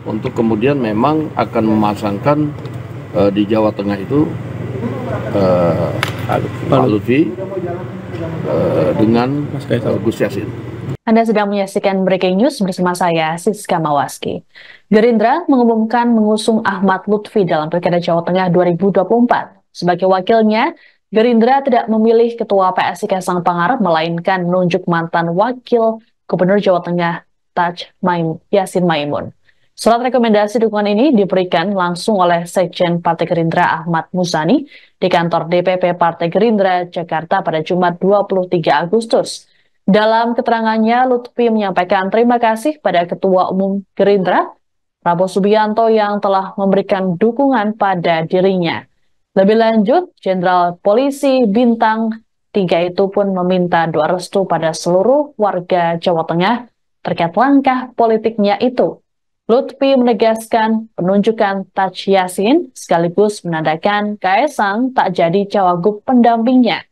untuk kemudian memang akan memasangkan di Jawa Tengah itu Pak Lutfi dengan Gus Yassin. Anda sedang menyaksikan Breaking News bersama saya, Siska Mawaski. Gerindra mengumumkan mengusung Ahmad Lutfi dalam Pilkada Jawa Tengah 2024. Sebagai wakilnya, Gerindra tidak memilih Ketua PSI Kaisang Pangarep, melainkan menunjuk mantan Wakil Gubernur Jawa Tengah, Yassin Maimun. Surat rekomendasi dukungan ini diberikan langsung oleh Sekjen Partai Gerindra Ahmad Muzani di kantor DPP Partai Gerindra Jakarta pada Jumat 23 Agustus. Dalam keterangannya, Lutfi menyampaikan terima kasih pada Ketua Umum Gerindra, Prabowo Subianto, yang telah memberikan dukungan pada dirinya. Lebih lanjut, Jenderal Polisi Bintang 3 itu pun meminta doa restu pada seluruh warga Jawa Tengah terkait langkah politiknya itu. Lutfi menegaskan penunjukan Taj Yassin sekaligus menandakan Kaisang tak jadi cawagup pendampingnya.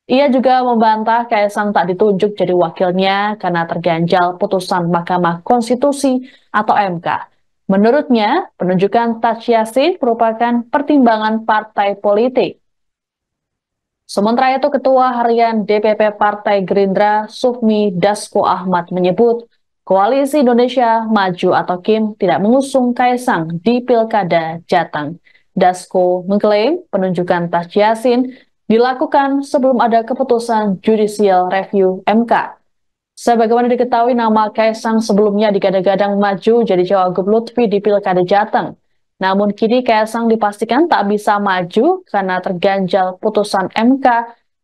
Ia juga membantah Kaisang tak ditunjuk jadi wakilnya karena terganjal putusan Mahkamah Konstitusi atau MK. Menurutnya, penunjukan Taj Yassin merupakan pertimbangan partai politik. Sementara itu, Ketua Harian DPP Partai Gerindra Sufmi Dasko Ahmad menyebut Koalisi Indonesia Maju atau KIM tidak mengusung Kaisang di Pilkada Jateng. Dasko mengklaim penunjukan Taj Yassin dilakukan sebelum ada keputusan Judicial Review MK. Sebagaimana diketahui, nama Kaisang sebelumnya digadang-gadang maju jadi cawagup Lutfi di Pilkada Jateng. Namun kini Kaisang dipastikan tak bisa maju karena terganjal putusan MK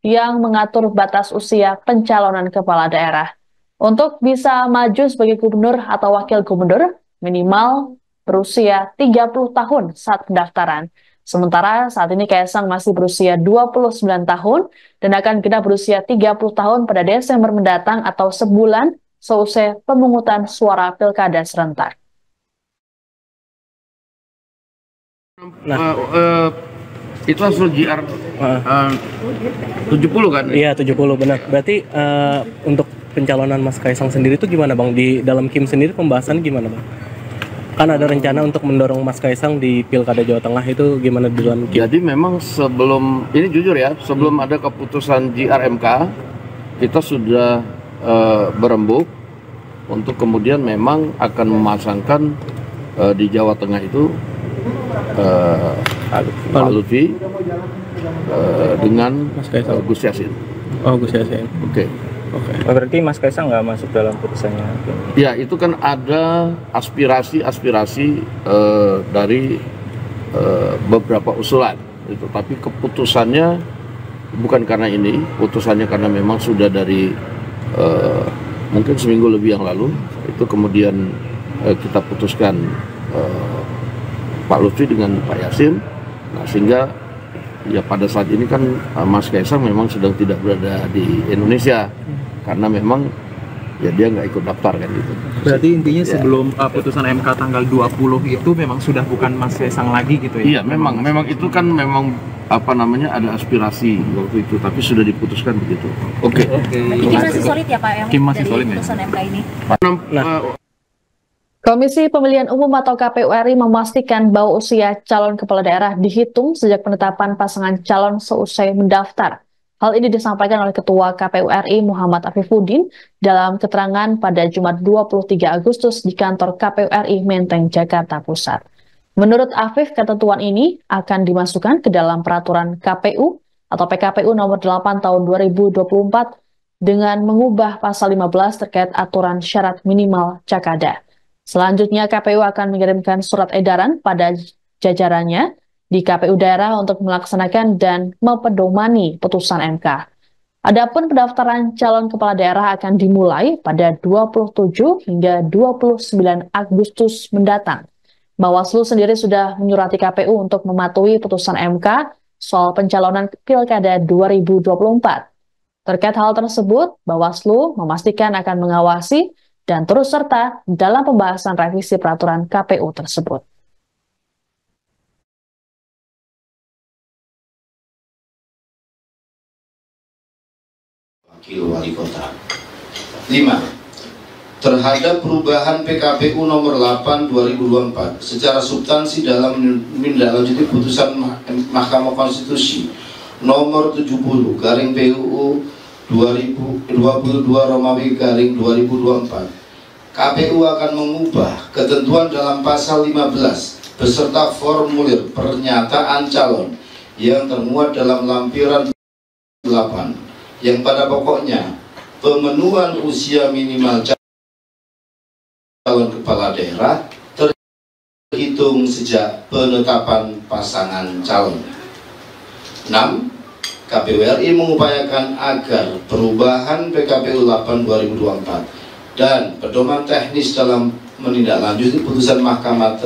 yang mengatur batas usia pencalonan kepala daerah. Untuk bisa maju sebagai gubernur atau wakil gubernur, minimal berusia 30 tahun saat pendaftaran. Sementara saat ini Kaisang masih berusia 29 tahun dan akan genap berusia 30 tahun pada Desember mendatang atau sebulan seusai pemungutan suara pilkada serentak. Itu hasil JR 70 kan? Iya, 70 benar. Berarti untuk pencalonan Mas Kaisang sendiri itu gimana Bang? Di dalam KIM sendiri pembahasan gimana Bang? Kan ada rencana untuk mendorong Mas Kaisang di Pilkada Jawa Tengah, itu gimana di dalam KIM? Jadi memang sebelum, ini jujur ya, sebelum ada keputusan JR MK, kita sudah berembuk untuk kemudian memang akan memasangkan di Jawa Tengah itu Pak Lutfi dengan Gus Yassin. Oh, Gus Yassin. Oke. Berarti Mas Kaisang nggak masuk dalam putusannya? Ya, itu kan ada aspirasi dari beberapa usulan. Itu, tapi keputusannya bukan karena ini, putusannya karena memang sudah dari mungkin seminggu lebih yang lalu. Itu kemudian kita putuskan Pak Lutfi dengan Pak Yassin. Nah, sehingga ya pada saat ini kan Mas Kaisang memang sedang tidak berada di Indonesia karena memang ya dia nggak ikut daftar kan gitu. Berarti intinya sebelum putusan MK tanggal 20 itu memang sudah bukan Mas Kaisang lagi gitu ya? Iya, memang itu kan memang apa namanya ada aspirasi waktu itu, tapi sudah diputuskan begitu. Oke. Kim masih solid ya Pak yang Kim masih dari solid, putusan MK ini? Komisi Pemilihan Umum atau KPU RI memastikan bahwa usia calon kepala daerah dihitung sejak penetapan pasangan calon seusai mendaftar. Hal ini disampaikan oleh Ketua KPU RI Muhammad Afifuddin dalam keterangan pada Jumat 23 Agustus di kantor KPU RI Menteng, Jakarta Pusat. Menurut Afif, ketentuan ini akan dimasukkan ke dalam peraturan KPU atau PKPU nomor 8 tahun 2024 dengan mengubah pasal 15 terkait aturan syarat minimal Cakada. Selanjutnya, KPU akan mengirimkan surat edaran pada jajarannya di KPU daerah untuk melaksanakan dan mempedomani putusan MK. Adapun pendaftaran calon kepala daerah akan dimulai pada 27 hingga 29 Agustus mendatang. Bawaslu sendiri sudah menyurati KPU untuk mematuhi putusan MK soal pencalonan Pilkada 2024. Terkait hal tersebut, Bawaslu memastikan akan mengawasi dan terus serta dalam pembahasan revisi peraturan KPU tersebut. Wakil wali kota. 5. terhadap perubahan PKPU nomor 8 2024 secara substansi dalam menindaklanjuti putusan Mahkamah Konstitusi nomor 70 garing PUU 2022 Romawi garing 2024. KPU akan mengubah ketentuan dalam pasal 15 beserta formulir pernyataan calon yang termuat dalam lampiran 8 yang pada pokoknya pemenuhan usia minimal calon kepala daerah terhitung sejak penetapan pasangan calon. 6. KPU RI mengupayakan agar perubahan PKPU 8 2024 dan pedoman teknis dalam menindaklanjuti putusan Mahkamah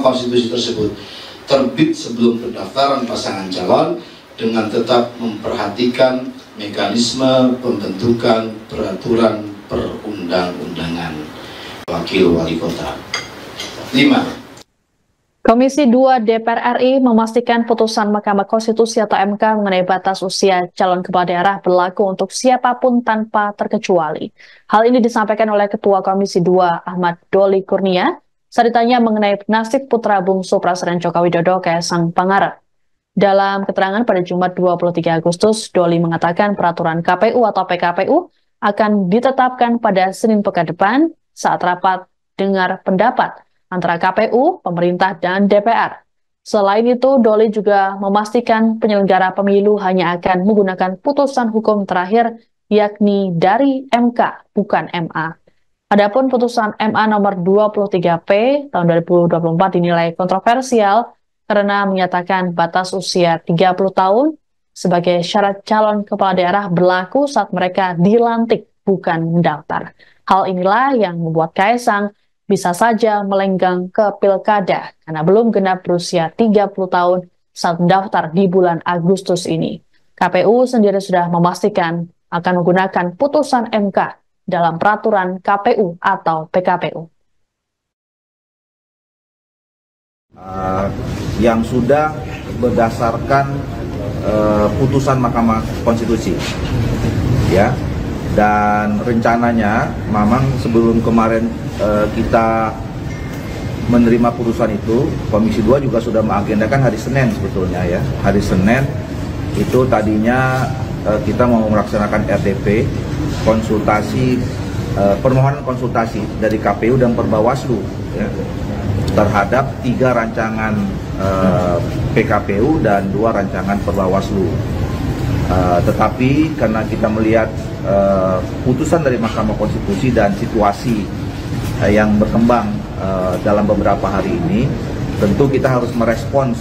Konstitusi tersebut terbit sebelum pendaftaran pasangan calon dengan tetap memperhatikan mekanisme pembentukan peraturan perundang-undangan Wakil Wali Kota. 5. Komisi 2 DPR RI memastikan putusan Mahkamah Konstitusi atau MK mengenai batas usia calon kepala daerah berlaku untuk siapapun tanpa terkecuali. Hal ini disampaikan oleh Ketua Komisi 2 Ahmad Doli Kurnia saat ditanya mengenai nasib putra bungsu Presiden Joko Widodo Kaisang Pangarep. Dalam keterangan pada Jumat 23 Agustus, Doli mengatakan peraturan KPU atau PKPU akan ditetapkan pada Senin pekan depan saat rapat dengar pendapat antara KPU, pemerintah, dan DPR. Selain itu, Doli juga memastikan penyelenggara pemilu hanya akan menggunakan putusan hukum terakhir, yakni dari MK, bukan MA. Adapun putusan MA nomor 23P tahun 2024 dinilai kontroversial karena menyatakan batas usia 30 tahun sebagai syarat calon kepala daerah berlaku saat mereka dilantik, bukan mendaftar. Hal inilah yang membuat Kaisang bisa saja melenggang ke pilkada karena belum genap berusia 30 tahun saat mendaftar di bulan Agustus ini. KPU sendiri sudah memastikan akan menggunakan putusan MK dalam peraturan KPU atau PKPU. Yang sudah berdasarkan putusan Mahkamah Konstitusi, ya. Dan rencananya, memang sebelum kemarin kita menerima putusan itu, Komisi 2 juga sudah mengagendakan hari Senin sebetulnya ya. Hari Senin itu tadinya kita mau melaksanakan RDP, konsultasi, permohonan konsultasi dari KPU dan Perbawaslu ya, terhadap 3 rancangan PKPU dan 2 rancangan Perbawaslu. Tetapi karena kita melihat putusan dari Mahkamah Konstitusi dan situasi yang berkembang dalam beberapa hari ini, tentu kita harus merespons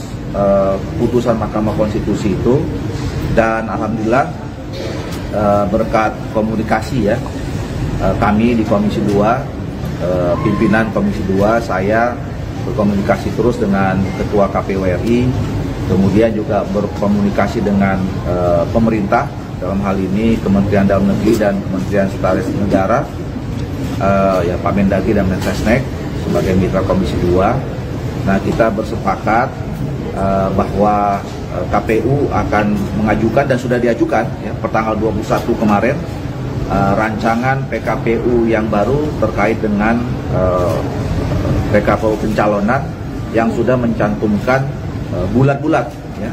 putusan Mahkamah Konstitusi itu. Dan alhamdulillah berkat komunikasi ya, kami di Komisi 2, pimpinan Komisi 2, saya berkomunikasi terus dengan Ketua KPU RI, kemudian juga berkomunikasi dengan pemerintah, dalam hal ini Kementerian Dalam Negeri dan Kementerian Sekretaris Negara, ya Pak Mendagri dan Mensesnek sebagai mitra Komisi 2. Nah, kita bersepakat bahwa KPU akan mengajukan dan sudah diajukan ya, pertanggal 21 kemarin rancangan PKPU yang baru terkait dengan PKPU pencalonan yang sudah mencantumkan bulat-bulat ya,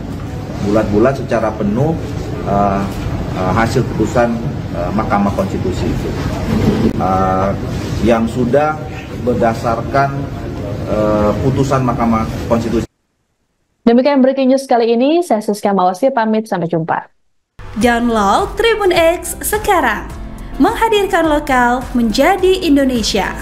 bulat-bulat secara penuh hasil putusan Mahkamah Konstitusi yang sudah berdasarkan putusan Mahkamah Konstitusi. Demikian breaking news kali ini, saya Siska Mawaski pamit, sampai jumpa. Download Tribun X sekarang, menghadirkan lokal menjadi Indonesia.